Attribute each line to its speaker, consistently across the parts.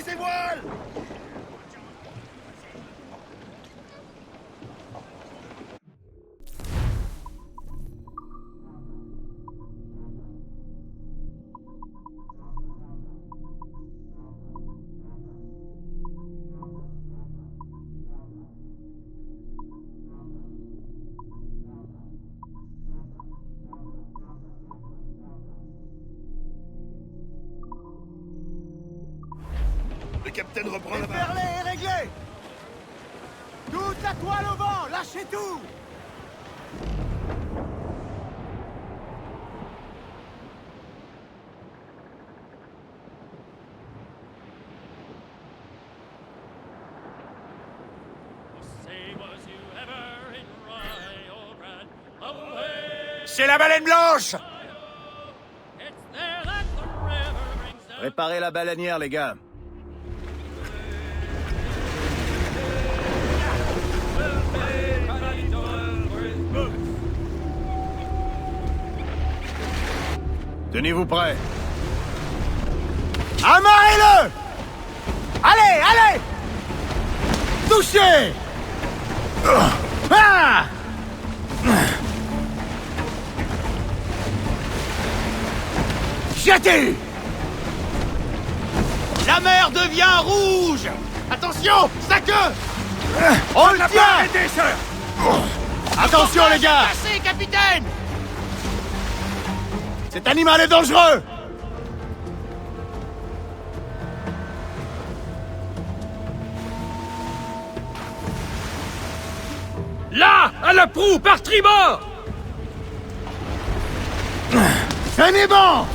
Speaker 1: Lâchez ses voiles! Le capitaine reprend la barre.
Speaker 2: Déferlé est réglé! Toute la toile au vent! Lâchez tout!
Speaker 1: C'est la baleine blanche!
Speaker 3: Préparez la baleinière, les gars. Tenez-vous prêts.
Speaker 2: Amarrez-le! Allez, allez! Touchez! Ah! Jetez! La mer devient rouge! Attention, sa queue! On le tient!
Speaker 1: Arrêtez, sir!
Speaker 2: Attention, les gars!
Speaker 4: Passez, capitaine!
Speaker 2: Cet animal est dangereux!
Speaker 1: Là! À la proue! Par tribord!
Speaker 2: Tenez bon!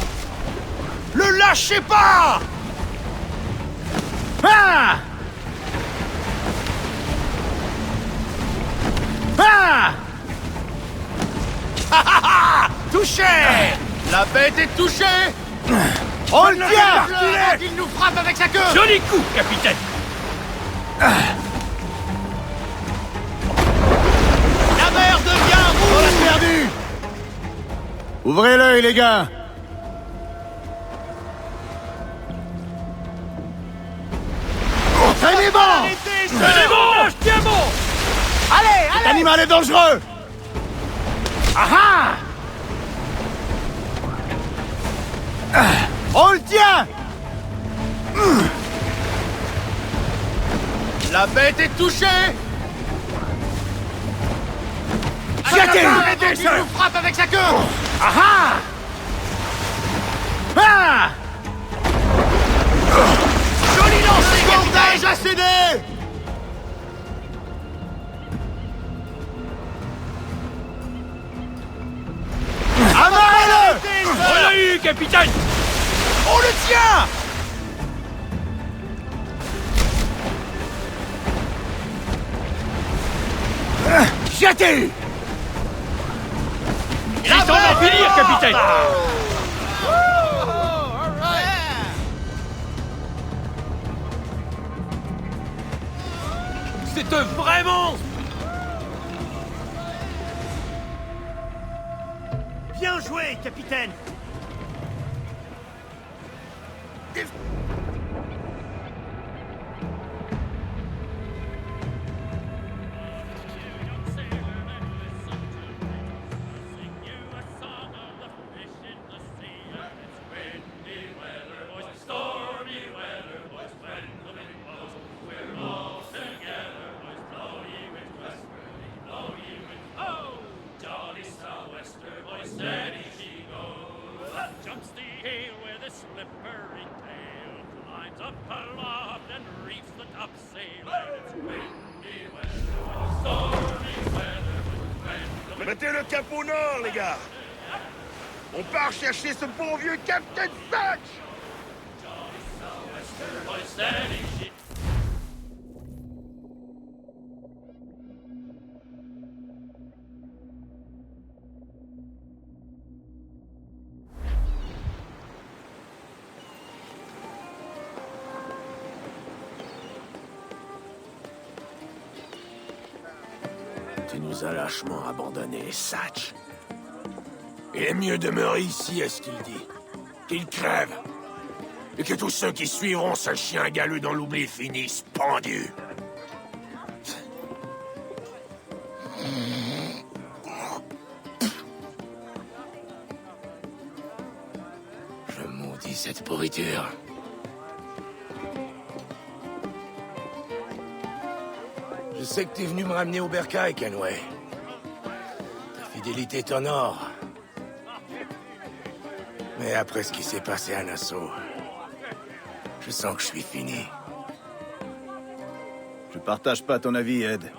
Speaker 2: Le lâchez pas! Ah! Ah! Touché! La bête est touchée! On le tient! Avant qu'il nous frappe avec sa queue!
Speaker 1: Joli coup, capitaine!
Speaker 2: La mer devient rouge! On l'a perdu! Ouvrez l'œil, les gars! Tenez bon!
Speaker 1: Tenez bon! Tiens bon!
Speaker 2: Allez, allez! Cet animal est dangereux! Ah ah! On le tient! La bête est touchée! Jetez!
Speaker 1: Arrêtez,
Speaker 2: Il
Speaker 1: sir!
Speaker 2: nous frappe avec sa queue! Ah ah! Ah!
Speaker 4: Joli lancer, capitaine!
Speaker 2: Cordage a cédé! Amarrez-le!
Speaker 1: On l'a eu, capitaine!
Speaker 2: On le tient! Jetez!
Speaker 1: Il est temps d'en finir, capitaine! C'est un vrai monstre!
Speaker 2: Bien joué, capitaine!
Speaker 5: Jumps the hill with a slippery tail, climbs up aloft and reefs the topsail. And it's windy weather, stormy weather.
Speaker 1: Mettez le cap au nord, les gars! On part chercher ce bon vieux Captain Satch!
Speaker 3: Tu nous as lâchement abandonnés, Satch. Il est mieux demeurer ici, à ce qu'il dit. Qu'il crève. Et que tous ceux qui suivront ce chien galeux dans l'oubli finissent pendus. Je maudis cette pourriture. Je sais que t'es venu me ramener au bercail, Kenway. Ta fidélité t'honore. Mais après ce qui s'est passé à Nassau, je sens que je suis fini.
Speaker 2: Je partage pas ton avis, Ed.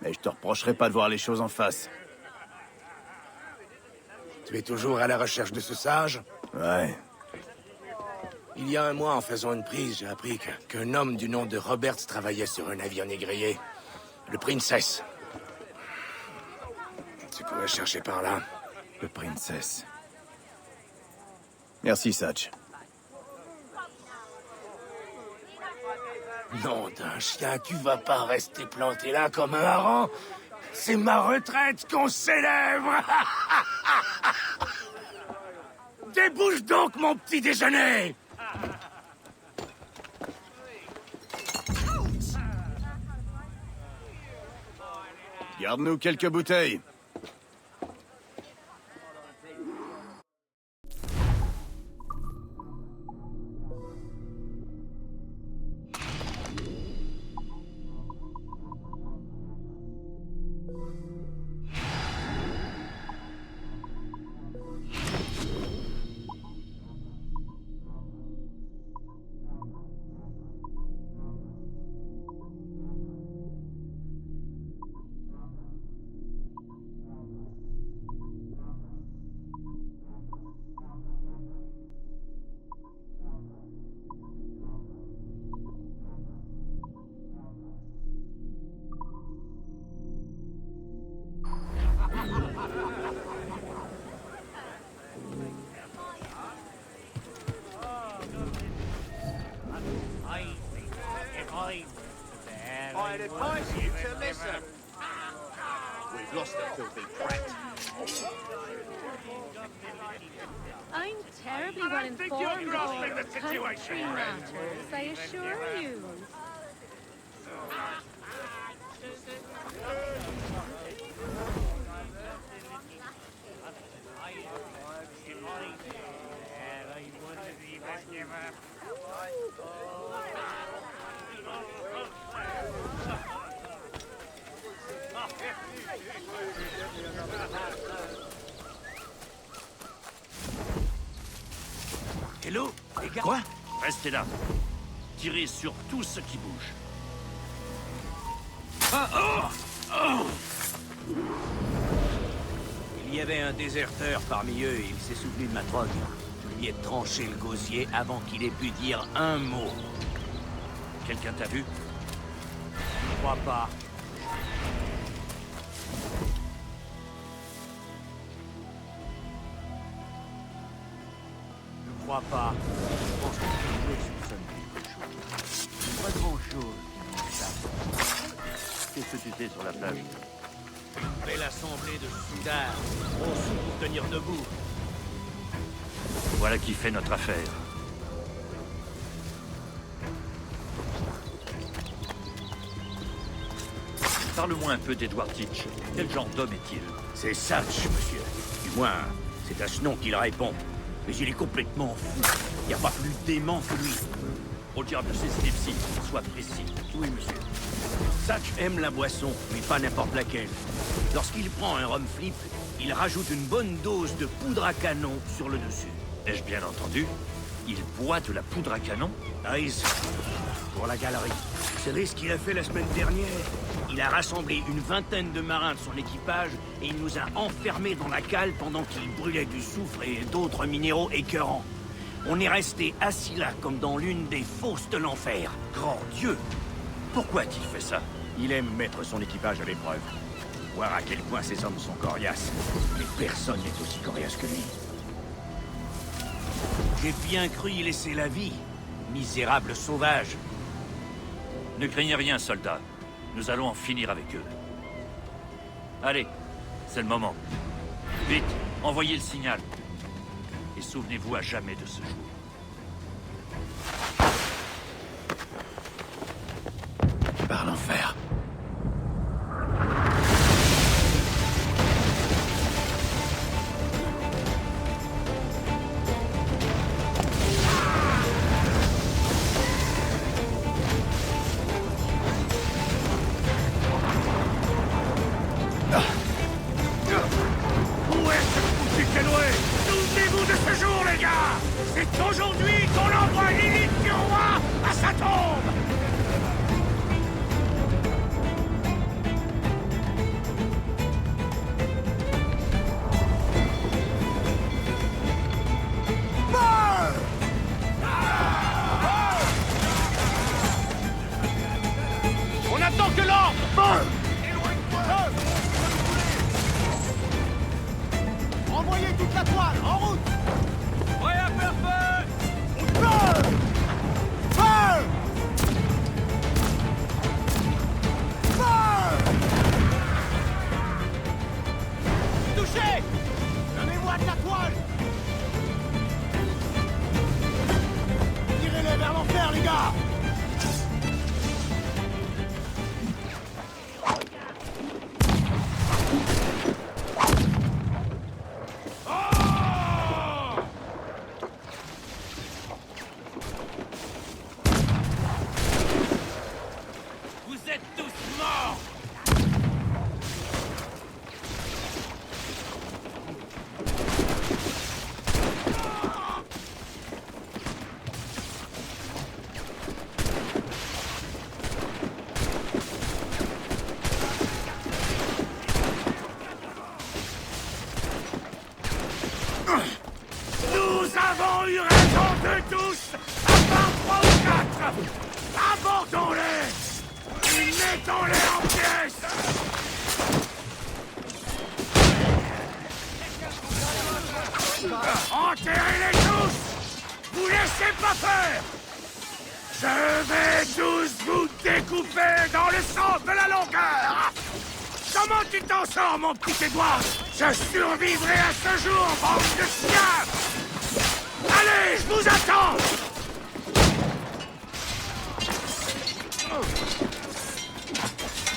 Speaker 2: Mais je te reprocherai pas de voir les choses en face.
Speaker 3: Tu es toujours à la recherche de ce sage?
Speaker 2: Ouais.
Speaker 3: Il y a un mois, en faisant une prise, j'ai appris qu'un homme du nom de Roberts travaillait sur un navire négrier. Le Princess. Tu pourrais chercher par là.
Speaker 2: Le Princess. Merci, Satch.
Speaker 3: Nom d'un chien, tu vas pas rester planté là comme un hareng. C'est ma retraite qu'on célèbre. Débouche donc mon petit déjeuner.
Speaker 2: Garde-nous quelques bouteilles.
Speaker 4: I'd advise you to listen. We've lost the filthy brat.
Speaker 6: I'm terribly well
Speaker 1: think
Speaker 6: informed
Speaker 1: you're
Speaker 6: of
Speaker 1: grasping
Speaker 6: all
Speaker 1: the situation,
Speaker 6: country
Speaker 1: friend.
Speaker 6: matters, I assure you.
Speaker 4: Hello, les gars.
Speaker 5: Quoi? Restez là. Tirez sur tout ce qui bouge.
Speaker 4: Il y avait un déserteur parmi eux et il s'est souvenu de ma drogue. Je lui ai tranché le gosier avant qu'il ait pu dire un mot.
Speaker 5: Quelqu'un t'a vu?
Speaker 4: Je crois pas. Je crois pas. Je pense que je soupçonne quelque chose. Pas grand-chose.
Speaker 5: Qu'est-ce que tu fais sur la plage?
Speaker 4: Belle assemblée de soudards. On sous pour tenir debout.
Speaker 5: Voilà qui fait notre affaire. Parle-moi un peu d'Edward Teach. Quel genre d'homme est-il?
Speaker 4: C'est Satch, monsieur. Du moins, c'est à ce nom qu'il répond. Mais il est complètement fou. Il n'y a pas plus dément que lui.
Speaker 5: Au diable de ces Steve-ci, sois précis.
Speaker 4: Oui, monsieur. Satch aime la boisson, mais pas n'importe laquelle. Lorsqu'il prend un rhum flip, il rajoute une bonne dose de poudre à canon sur le dessus.
Speaker 5: Ai-je bien entendu? Il boit de la poudre à canon?
Speaker 4: Ice, pour la galerie. Vous savez ce qu'il a fait la semaine dernière? Il a rassemblé une vingtaine de marins de son équipage et il nous a enfermés dans la cale pendant qu'il brûlait du soufre et d'autres minéraux écœurants. On est resté assis là comme dans l'une des fosses de l'enfer.
Speaker 5: Grand Dieu! Pourquoi a-t-il fait ça?
Speaker 4: Il aime mettre son équipage à l'épreuve. Voir à quel point ces hommes sont coriaces. Mais personne n'est aussi coriace que lui. J'ai bien cru y laisser la vie. Misérable sauvage.
Speaker 5: Ne craignez rien, soldats. Nous allons en finir avec eux. Allez, c'est le moment. Vite, envoyez le signal. Et souvenez-vous à jamais de ce jour.
Speaker 1: Abordons-les! Et mettons-les en pièces! Enterrez-les tous! Vous laissez pas faire! Je vais tous vous découper dans le sens de la longueur! Comment tu t'en sors, mon petit Édouard? Je survivrai à ce jour, bande de chiens! Allez, je vous attends!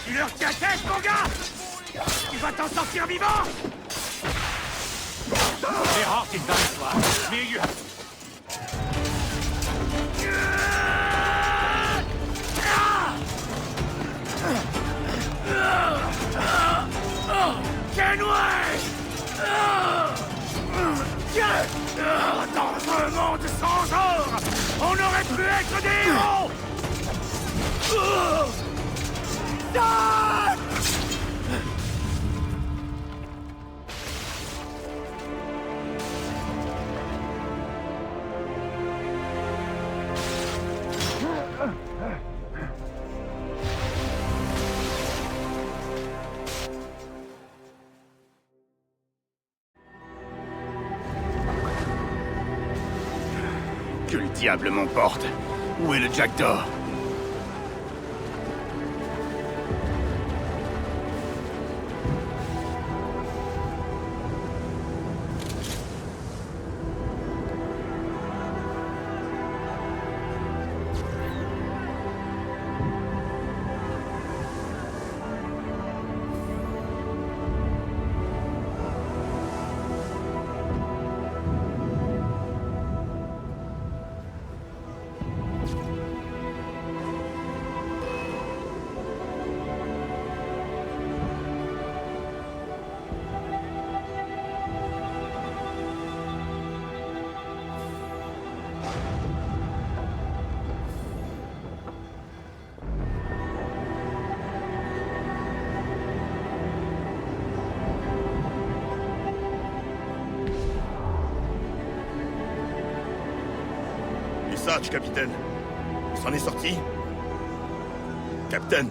Speaker 1: Tu leur tiens tête, mon gars? Tu vas t'en sortir vivant?
Speaker 2: Error, c'est dans l'histoire. Milieu.
Speaker 1: Kenway! Dans un monde sans genre, on aurait pu être des héros!
Speaker 2: Que le diable m'emporte. Où est le Jackdaw?
Speaker 1: Sarge, capitaine. Il s'en est sorti? Capitaine.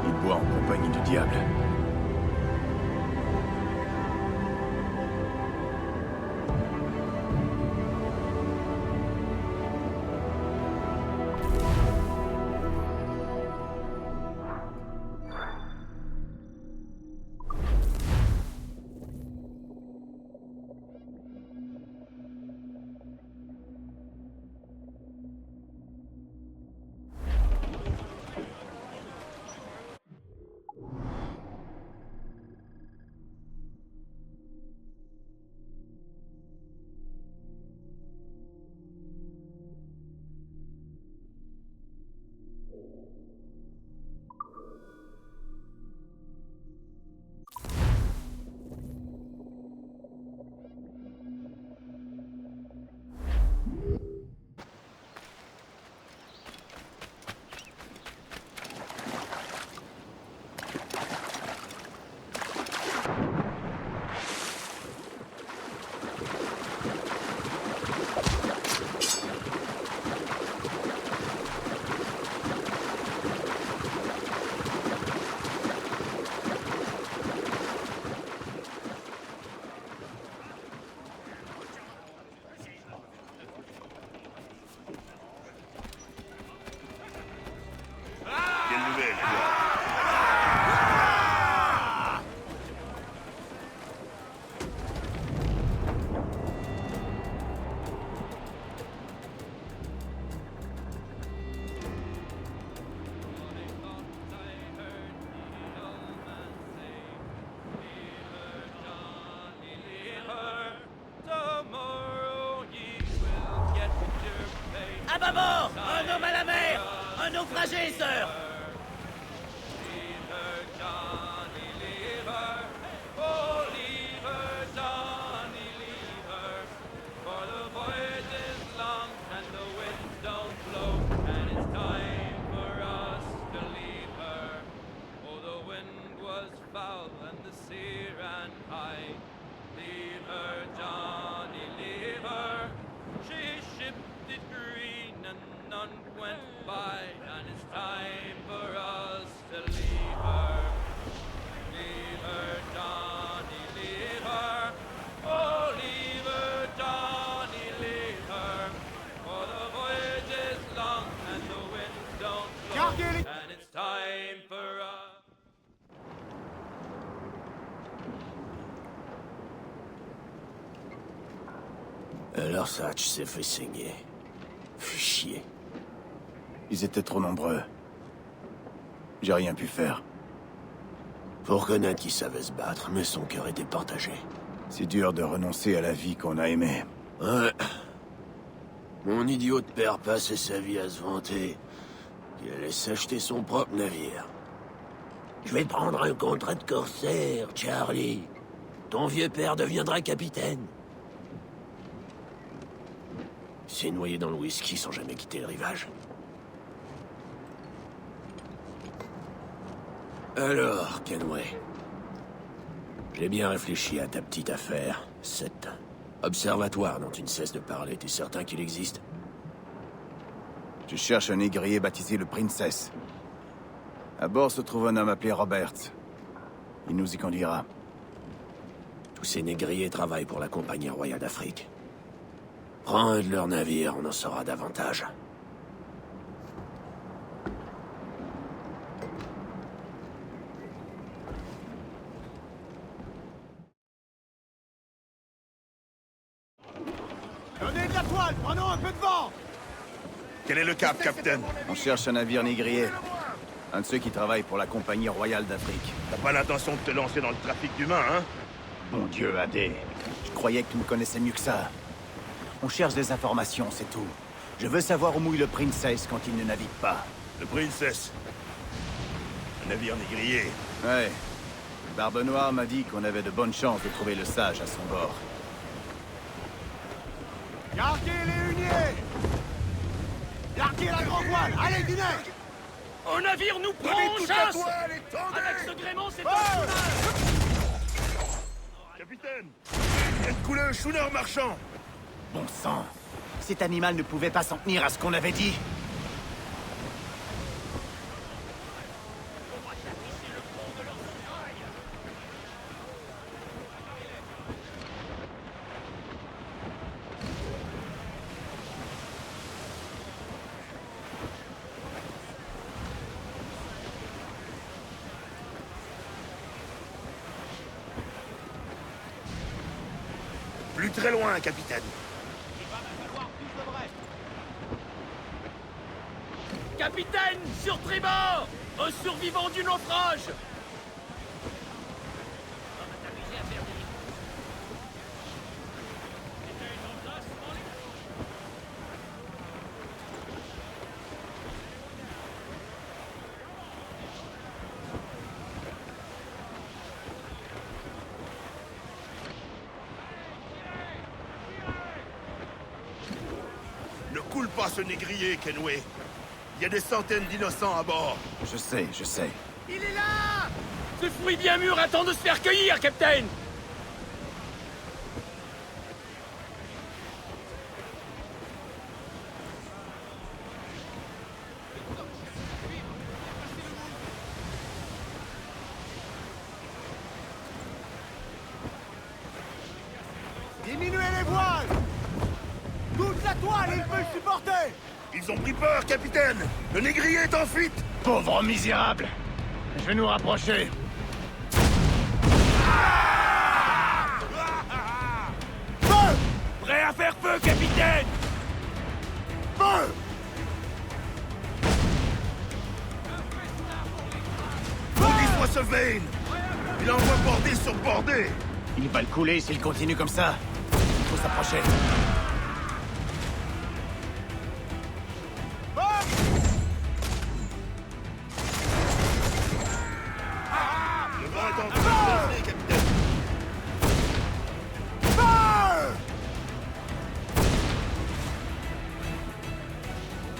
Speaker 2: Il boit en compagnie du diable.
Speaker 1: Quelle nouvelle?
Speaker 4: À bâbord! Un homme à la mer! Un naufragé, sœur!
Speaker 3: Alors Satch s'est fait saigner. Fait chier.
Speaker 7: Ils étaient trop nombreux. J'ai rien pu faire.
Speaker 3: Faut reconnaître qu'il savait se battre, mais son cœur était partagé.
Speaker 7: C'est dur de renoncer à la vie qu'on a aimée.
Speaker 3: Ouais. Mon idiot de père passait sa vie à se vanter qu'il allait s'acheter son propre navire. Je vais te prendre un contrat de corsaire, Charlie. Ton vieux père deviendra capitaine. Il s'est noyé dans le whisky sans jamais quitter le rivage. Alors, Kenway, j'ai bien réfléchi à ta petite affaire, cet observatoire dont tu ne cesses de parler. T'es certain qu'il existe?
Speaker 7: Je cherche un négrier baptisé le Princess. À bord se trouve un homme appelé Roberts. Il nous y conduira.
Speaker 3: Tous ces négriers travaillent pour la Compagnie royale d'Afrique. Prends un de leurs navires, on en saura davantage.
Speaker 2: Donnez de la toile, prenons un peu de vent!
Speaker 1: Quel est le cap, capitaine?
Speaker 7: On cherche un navire négrier. Un de ceux qui travaillent pour la Compagnie royale d'Afrique.
Speaker 1: T'as pas l'intention de te lancer dans le trafic d'humains, hein?
Speaker 7: Mon Dieu, Adé. Je croyais que tu me connaissais mieux que ça. On cherche des informations, c'est tout. Je veux savoir où mouille le Princess quand il ne navigue pas.
Speaker 1: Le Princess. Un navire négrier.
Speaker 7: Ouais. Barbe Noire m'a dit qu'on avait de bonnes chances de trouver le sage à son bord.
Speaker 2: Gardez les huniers! Gardez la grand voile! Allez, du nez!
Speaker 5: Un navire nous prend en chasse! Avec ce gréement, c'est un schooner!
Speaker 1: Capitaine! Il vient de couler un schooner marchand!
Speaker 7: Bon sang. Cet animal ne pouvait pas s'en tenir à ce qu'on avait dit.
Speaker 1: Plus très loin, capitaine.
Speaker 5: Capitaine, sur tribord! Un survivant du naufrage!
Speaker 1: Ne coule pas ce négrier, Kenway. Il y a des centaines d'innocents à bord.
Speaker 7: Je sais, je sais.
Speaker 5: Il est là! Ce fruit bien mûr attend de se faire cueillir, capitaine!
Speaker 2: Diminuez les voiles! Toute la toile, il peut le supporter!
Speaker 1: Ils ont pris peur, capitaine. Le négrier est en fuite.
Speaker 7: Pauvre misérable. Je vais nous rapprocher.
Speaker 2: Feu!
Speaker 5: Prêt à faire feu, capitaine!
Speaker 2: Feu!
Speaker 1: Maudit soit ce Vane. Il envoie bordé sur bordé.
Speaker 7: Il va le couler s'il continue comme ça. Il faut s'approcher.
Speaker 1: Le vent est en train de passer, capitaine.
Speaker 2: Feu!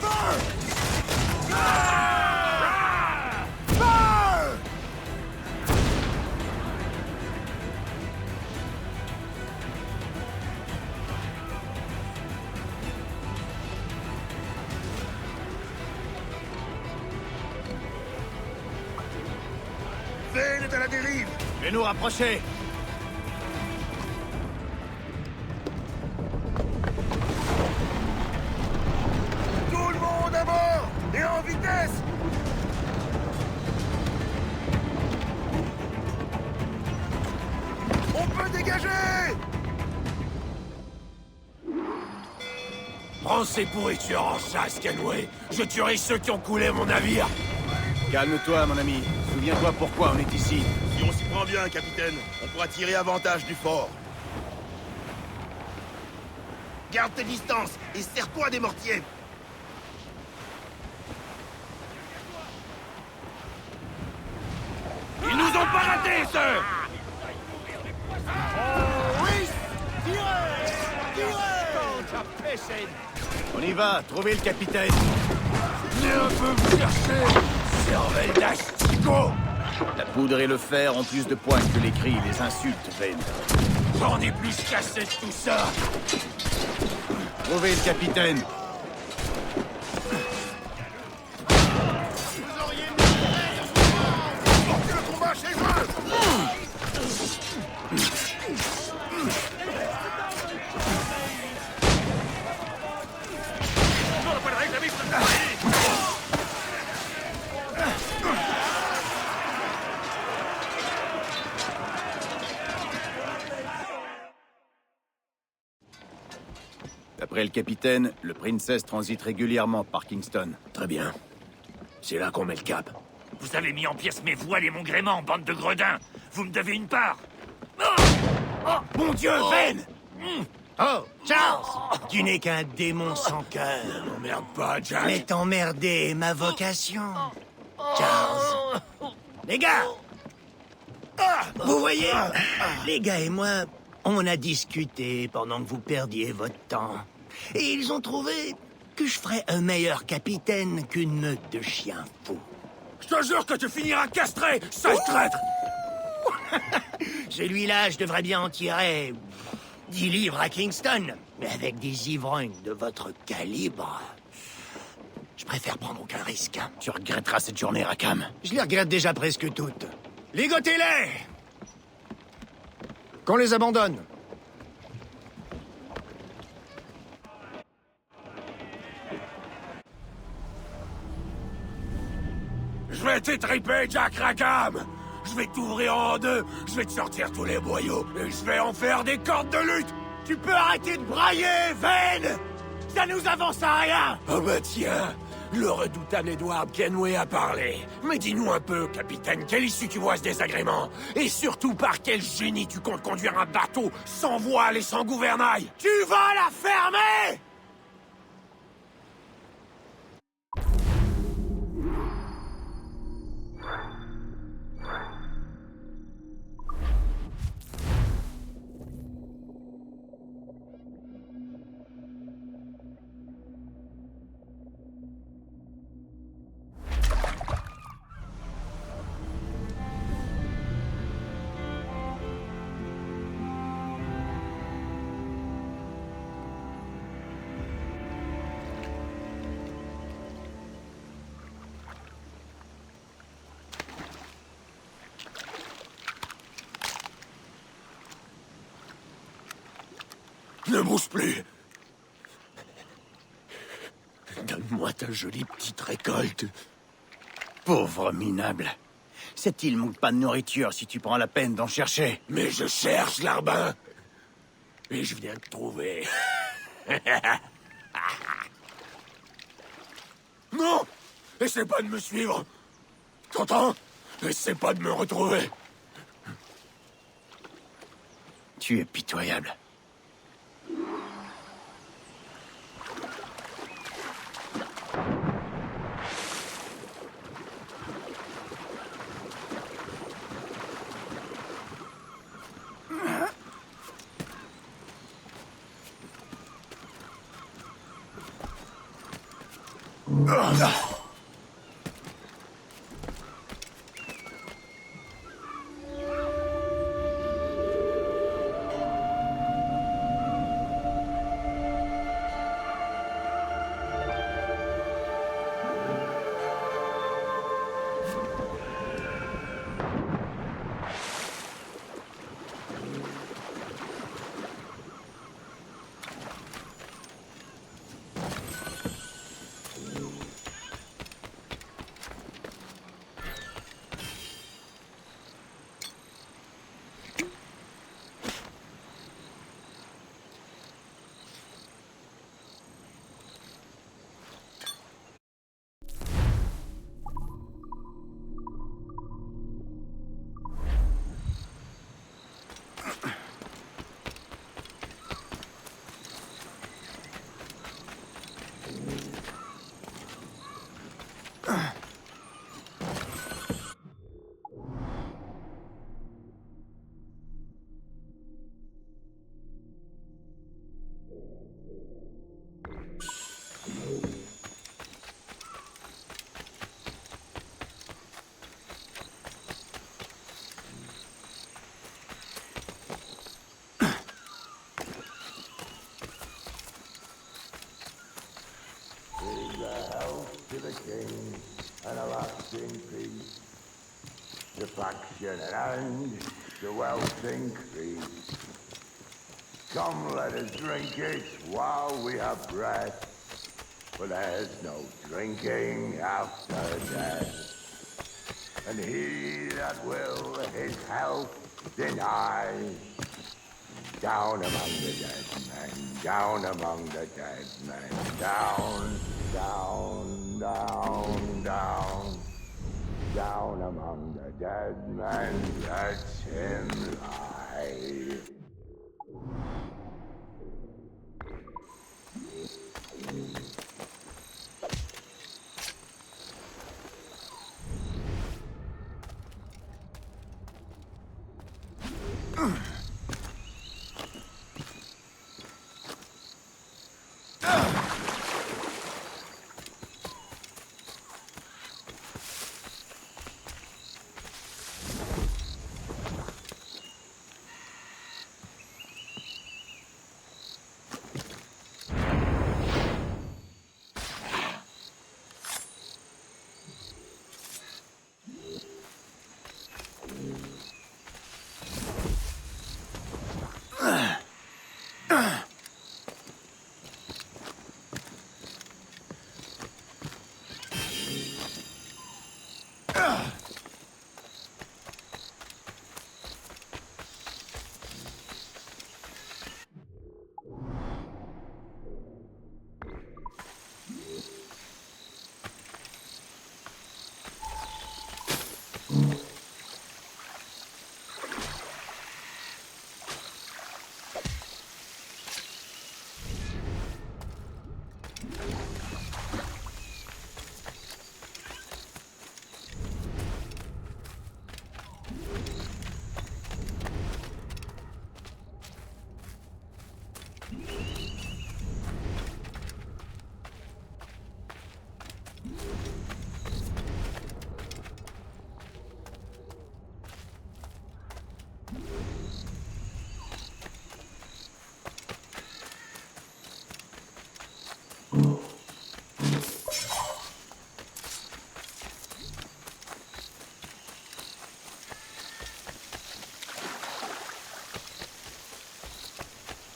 Speaker 2: Feu! Feu!
Speaker 1: Vane est à la dérive.
Speaker 7: Je vais nous rapprocher.
Speaker 1: Tout le monde à bord et en vitesse. On peut dégager.
Speaker 3: Prends ces pourritures en chasse, Kenway. Je tuerai ceux qui ont coulé mon navire.
Speaker 7: Calme-toi, mon ami. Souviens-toi pourquoi on est ici.
Speaker 8: Si on s'y prend bien, capitaine, on pourra tirer avantage du fort. Garde tes distances et serre-toi des mortiers.
Speaker 1: Ils nous ont pas ratés, sœur!
Speaker 7: On y va, trouvez le capitaine.
Speaker 3: Venez un peu me chercher, cervelle d'asticot.
Speaker 7: La poudre et le fer ont plus de poids que les cris et les insultes, Vayne.
Speaker 3: J'en ai plus cassé de tout ça.
Speaker 7: Trouvez le capitaine.
Speaker 8: Le combat chez eux.
Speaker 7: D'après le capitaine, le Princess transite régulièrement par Kingston.
Speaker 3: Très bien. C'est là qu'on met le cap.
Speaker 1: Vous avez mis en pièces mes voiles et mon gréement, bande de gredins! Vous me devez une part!
Speaker 3: Mon Dieu, Ben!
Speaker 4: Oh, Charles! Tu n'es qu'un démon sans cœur.
Speaker 3: Merde pas, Jack.
Speaker 4: Mais t'emmerder est ma vocation. Charles. Les gars! Vous voyez, les gars et moi, on a discuté pendant que vous perdiez votre temps. Et ils ont trouvé que je ferais un meilleur capitaine qu'une meute de chiens fous.
Speaker 3: Je te jure que tu finiras castré, sale traître!
Speaker 4: Celui-là, je devrais bien en tirer 10 livres à Kingston. Mais avec des ivrognes de votre calibre, je préfère prendre aucun risque.
Speaker 7: Tu regretteras cette journée, Rackham.
Speaker 4: Je les regrette déjà presque toutes.
Speaker 2: Ligotez-les! Qu'on les abandonne.
Speaker 3: Je vais t'étriper, Jack Rackham! Je vais t'ouvrir en deux, je vais te sortir tous les boyaux, et je vais en faire des cordes de lutte! Tu peux arrêter de brailler, Vayne! Ça nous avance à rien! Oh bah tiens, le redoutable Edward Kenway a parlé. Mais dis-nous un peu, capitaine, quelle issue tu vois à ce désagrément? Et surtout, par quel génie tu comptes conduire un bateau sans voile et sans gouvernail? Tu vas la fermer! Ne bouge plus. Donne-moi ta jolie petite récolte.
Speaker 7: Pauvre minable. Cette île manque pas de nourriture si tu prends la peine d'en chercher.
Speaker 3: Mais je cherche, Larbin. Et je viens de trouver. Non! Essaie pas de me suivre. T'entends? Essaie pas de me retrouver.
Speaker 7: Tu es pitoyable.
Speaker 9: to the king, and a lasting peace. The faction and the wealth increase. Come, let us drink it while we have breath, for there's no drinking after death. And he that will his health deny, down among the dead men, down among the dead men, down, down, down, down, down among the dead men, let him lie.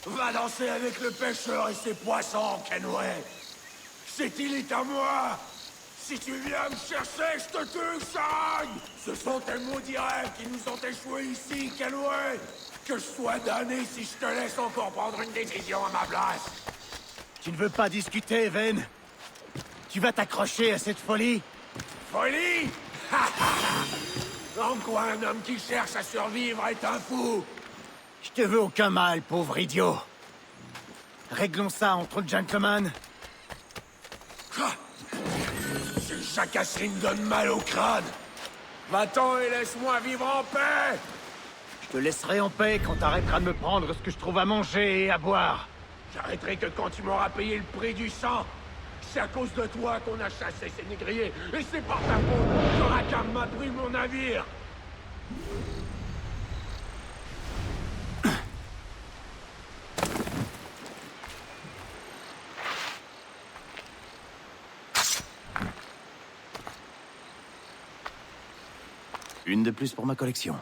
Speaker 1: Va danser avec le pêcheur et ses poissons, Kenway. Cette île est à moi. Si tu viens me chercher, je te tue, Shang. Ce sont tes maudits rêves qui nous ont échoués ici, Kenway. Que je sois damné si je te laisse encore prendre une décision à ma place.
Speaker 7: Tu ne veux pas discuter, Ven? Tu vas t'accrocher à cette folie?
Speaker 1: Folie? En quoi un homme qui cherche à survivre est un fou?
Speaker 7: Je te veux aucun mal, pauvre idiot. Réglons ça entre gentlemen.
Speaker 1: Ces jacassines me donnent mal au crâne. Va-t'en et laisse-moi vivre en paix.
Speaker 7: Je te laisserai en paix quand t'arrêteras de me prendre ce que je trouve à manger et à boire.
Speaker 1: J'arrêterai que quand tu m'auras payé le prix du sang. C'est à cause de toi qu'on a chassé ces négriers. Et c'est par ta faute que Rakam m'a pris mon navire.
Speaker 7: Une de plus pour ma collection.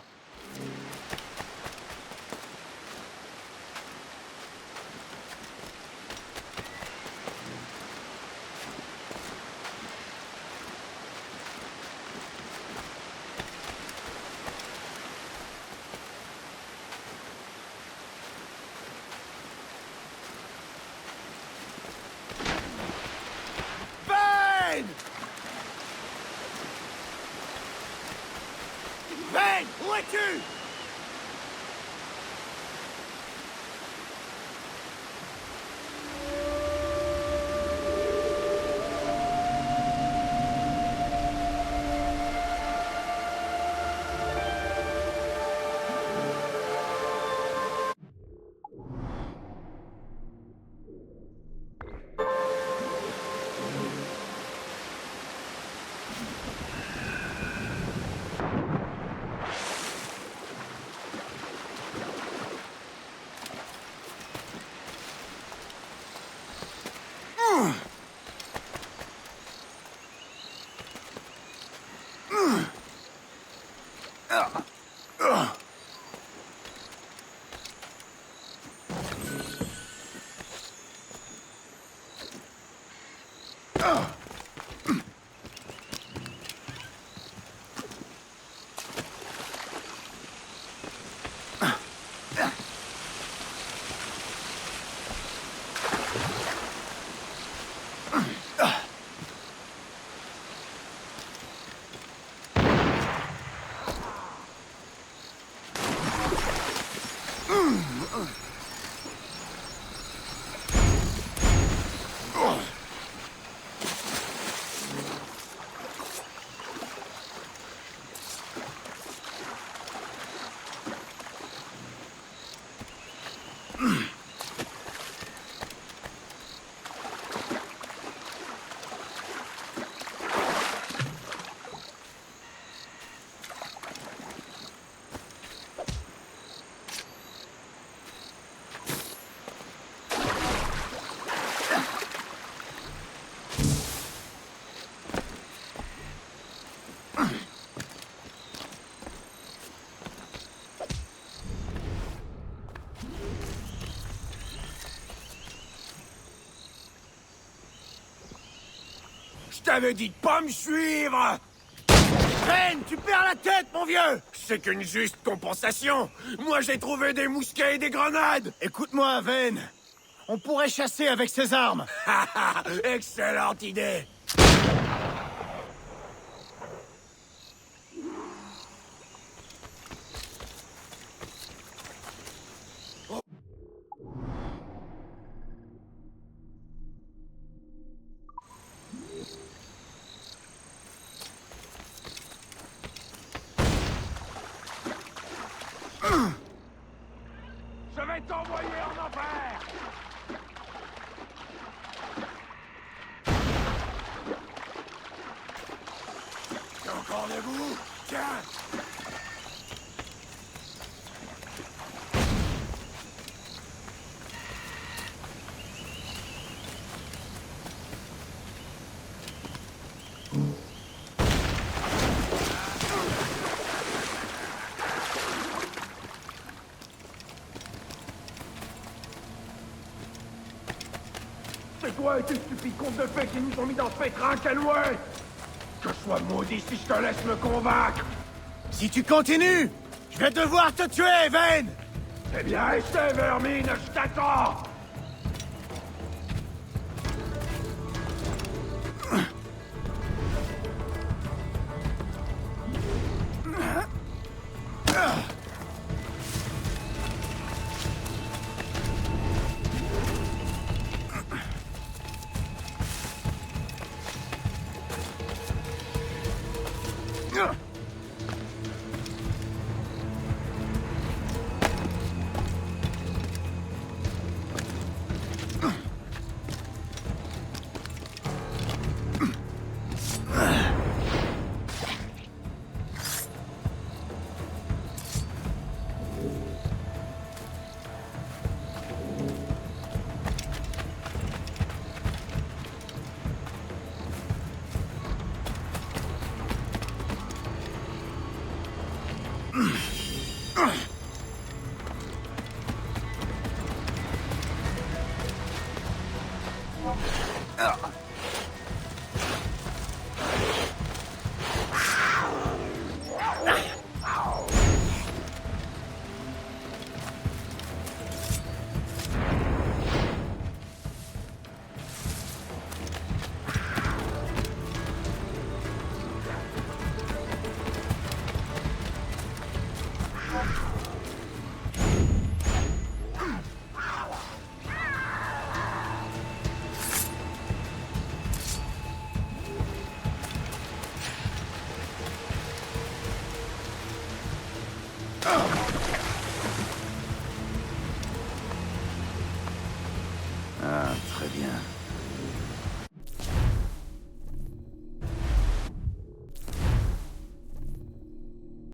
Speaker 1: Vane, où es-tu? Je t'avais dit de pas me suivre!
Speaker 7: Ven, tu perds la tête, mon vieux!
Speaker 1: C'est qu'une juste compensation! Moi, j'ai trouvé des mousquets et des grenades!
Speaker 7: Écoute-moi, Ven. On pourrait chasser avec ces armes.
Speaker 1: Excellente idée! Je vais t'envoyer en enfer! T'es encore debout? Tiens! C'est toi et tes stupides contes de fées qui nous ont mis dans ce pétrin, Kenway! Que je sois maudit si je te laisse me convaincre!
Speaker 7: Si tu continues, je vais devoir te tuer, Ven!
Speaker 1: Eh bien, essaie, vermine, je t'attends!